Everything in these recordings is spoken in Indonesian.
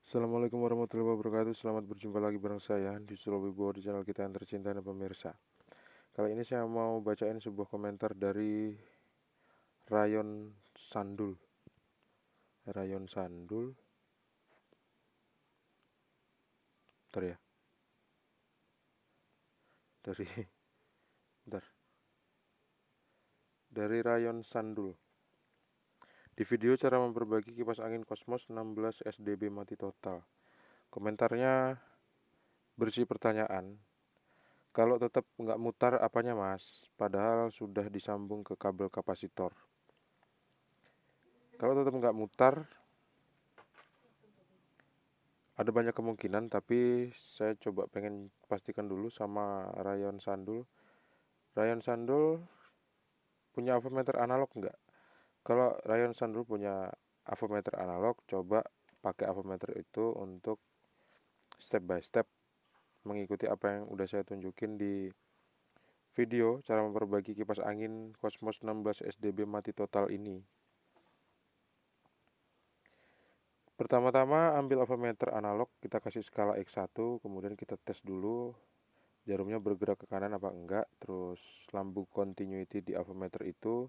Assalamualaikum warahmatullahi wabarakatuh. Selamat berjumpa lagi bareng saya di Sulawibowo di channel kita yang tercinta dan pemirsa. Kali ini saya mau bacain sebuah komentar dari Rayon Sandul. Rayon Sandul, bentar ya. Dari bentar. Dari Rayon Sandul. Di video cara memperbaiki kipas angin Cosmos 16 SDB mati total. Komentarnya bersih pertanyaan. Kalau tetap nggak mutar apanya mas? Padahal sudah disambung ke kabel kapasitor. Kalau tetap nggak mutar, ada banyak kemungkinan, tapi saya coba pengen pastikan dulu sama Rayon Sandul. Rayon Sandul punya avometer analog nggak? Kalau Rayon Sandul punya avometer analog, coba pakai avometer itu untuk step by step mengikuti apa yang udah saya tunjukin di video cara memperbaiki kipas angin Cosmos 16 SDB mati total ini. Pertama-tama ambil avometer analog, kita kasih skala X1, kemudian kita tes dulu jarumnya bergerak ke kanan apa enggak, terus lampu continuity di avometer itu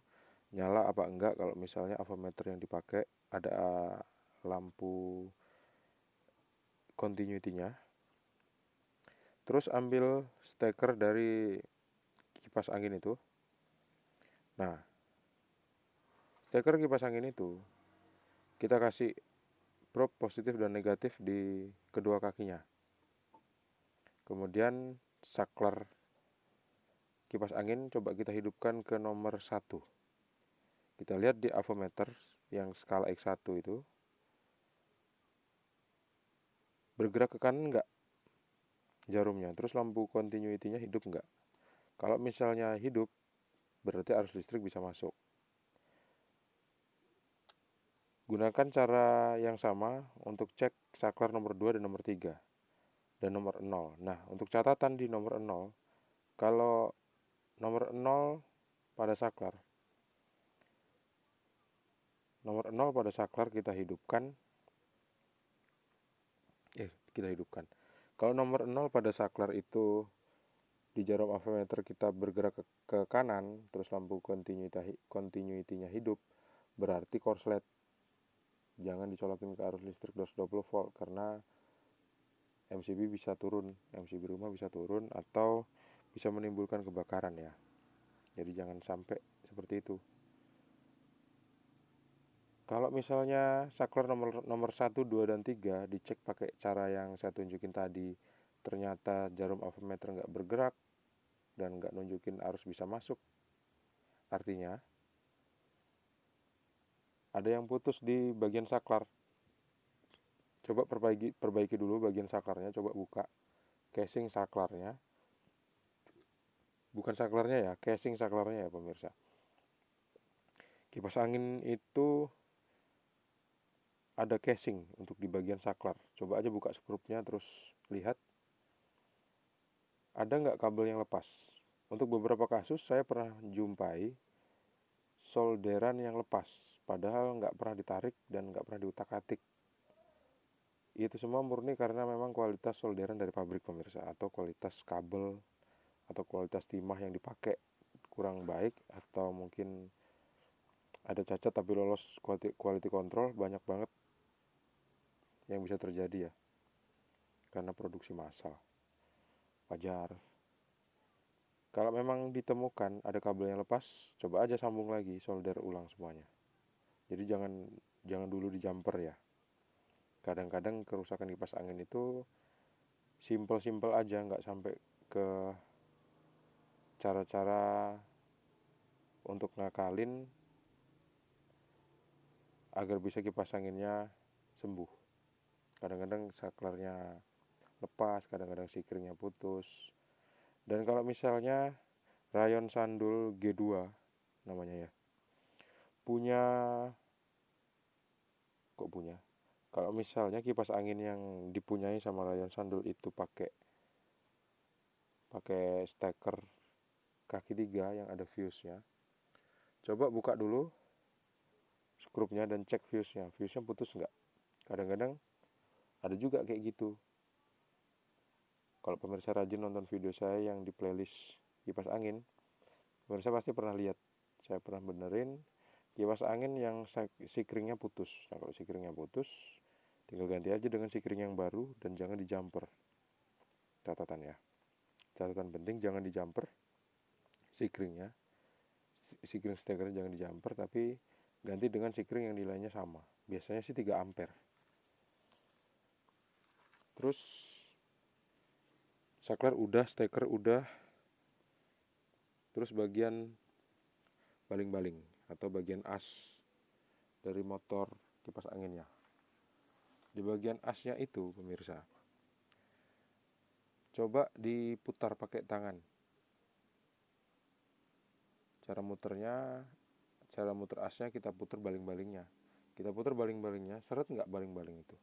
nyala apa enggak. Kalau misalnya avometer yang dipakai ada lampu continuity-nya. Terus ambil steker dari kipas angin itu. Nah, steker kipas angin itu kita kasih probe positif dan negatif di kedua kakinya. Kemudian saklar kipas angin coba kita hidupkan ke nomor 1. Kita lihat di avometer yang skala X1 itu bergerak ke kanan enggak jarumnya, terus lampu continuity-nya hidup enggak. Kalau misalnya hidup, berarti arus listrik bisa masuk. Gunakan cara yang sama untuk cek saklar nomor 2 dan nomor 3 dan nomor 0. Nah, untuk catatan di nomor 0, kalau nomor 0 pada saklar, nomor 0 pada saklar kita hidupkan. Kalau nomor 0 pada saklar itu di jarum avometer kita bergerak ke kanan, terus lampu continuity-nya hidup, berarti korslet. Jangan dicolokin ke arus listrik 220 volt karena MCB bisa turun, MCB rumah bisa turun atau bisa menimbulkan kebakaran ya. Jadi jangan sampai seperti itu. Kalau misalnya saklar nomor 1, 2, dan 3 dicek pakai cara yang saya tunjukin tadi, ternyata jarum avometer nggak bergerak dan nggak nunjukin arus bisa masuk, artinya ada yang putus di bagian saklar. Coba perbaiki dulu bagian saklarnya, coba buka casing saklarnya. Bukan saklarnya ya, casing saklarnya ya pemirsa. Kipas angin itu ada casing untuk di bagian saklar. Coba aja buka skrupnya terus lihat ada nggak kabel yang lepas. Untuk beberapa kasus saya pernah jumpai solderan yang lepas, padahal nggak pernah ditarik dan nggak pernah diutak-atik. Itu semua murni karena memang kualitas solderan dari pabrik pemirsa, atau kualitas kabel atau kualitas timah yang dipakai kurang baik, atau mungkin ada cacat tapi lolos quality control. Banyak banget yang bisa terjadi ya karena produksi massal. Wajar. Kalau memang ditemukan ada kabel yang lepas, coba aja sambung lagi, solder ulang semuanya. Jadi jangan dulu di jumper ya. Kadang-kadang kerusakan kipas angin itu simple aja, nggak sampai ke cara-cara untuk ngakalin agar bisa kipas anginnya sembuh. Kadang-kadang saklarnya lepas, kadang-kadang sikringnya putus. Dan kalau misalnya Rayon Sandul G2 namanya ya, punya kalau misalnya kipas angin yang dipunyai sama Rayon Sandul itu pakai steker kaki 3 yang ada fuse-nya, coba buka dulu skrupnya dan cek fuse-nya putus nggak. Kadang-kadang Ada juga kayak gitu. Kalau pemirsa rajin nonton video saya yang di playlist kipas angin, pemirsa pasti pernah lihat. Saya pernah benerin kipas angin yang sikringnya putus. Nah, kalau sikringnya putus, tinggal ganti aja dengan sikring yang baru dan jangan di jumper. Catatan ya. Catatan penting, jangan di jumper sikringnya. Sikring stekernya jangan di jumper, tapi ganti dengan sikring yang nilainya sama. Biasanya sih 3 ampere. Terus saklar udah, steker udah. Terus bagian baling-baling atau bagian as dari motor kipas anginnya. Di bagian asnya itu, pemirsa, coba diputar pakai tangan. Cara muter asnya kita putar baling-balingnya. Kita putar baling-balingnya, seret nggak baling-baling itu.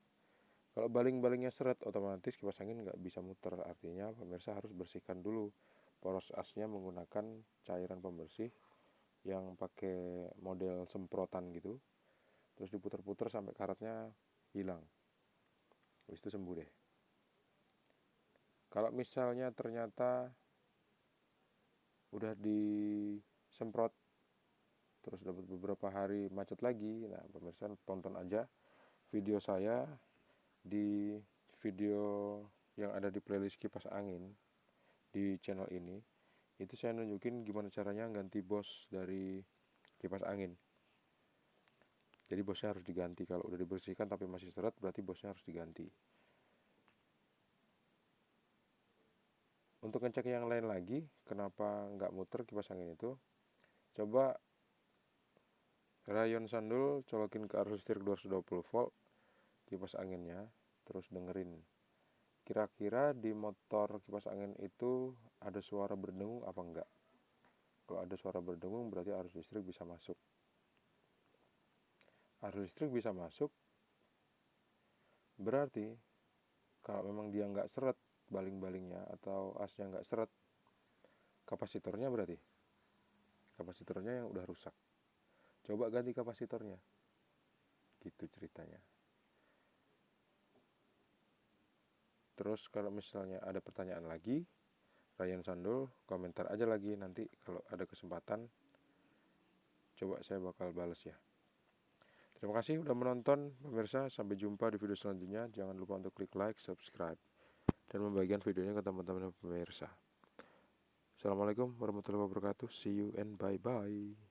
Kalau baling-balingnya seret, otomatis kipas angin nggak bisa muter. Artinya pemirsa harus bersihkan dulu poros asnya menggunakan cairan pembersih yang pakai model semprotan gitu. Terus diputar-putar sampai karatnya hilang. Habis itu sembuh deh. Kalau misalnya ternyata udah disemprot terus dapat beberapa hari macet lagi, nah pemirsa tonton aja video saya di video yang ada di playlist kipas angin di channel ini. Itu saya nunjukin gimana caranya ganti bos dari kipas angin. Jadi bosnya harus diganti. Kalau udah dibersihkan tapi masih seret, berarti bosnya harus diganti. Untuk ngecek yang lain lagi, kenapa nggak muter kipas angin itu, coba rayon sandul colokin ke arus listrik 220 volt kipas anginnya, terus dengerin kira-kira di motor kipas angin itu ada suara berdengung apa enggak. Kalau ada suara berdengung berarti arus listrik bisa masuk. Arus listrik bisa masuk berarti kalau memang dia nggak seret baling-balingnya atau asnya nggak seret, kapasitornya berarti kapasitornya yang udah rusak. Coba ganti kapasitornya, gitu ceritanya. Terus kalau misalnya ada pertanyaan lagi, Ryan Sandul komentar aja lagi, nanti kalau ada kesempatan coba saya bakal bales ya. Terima kasih udah menonton pemirsa, sampai jumpa di video selanjutnya. Jangan lupa untuk klik like, subscribe, dan membagikan videonya ke teman-teman pemirsa. Assalamualaikum warahmatullahi wabarakatuh. See you and bye bye.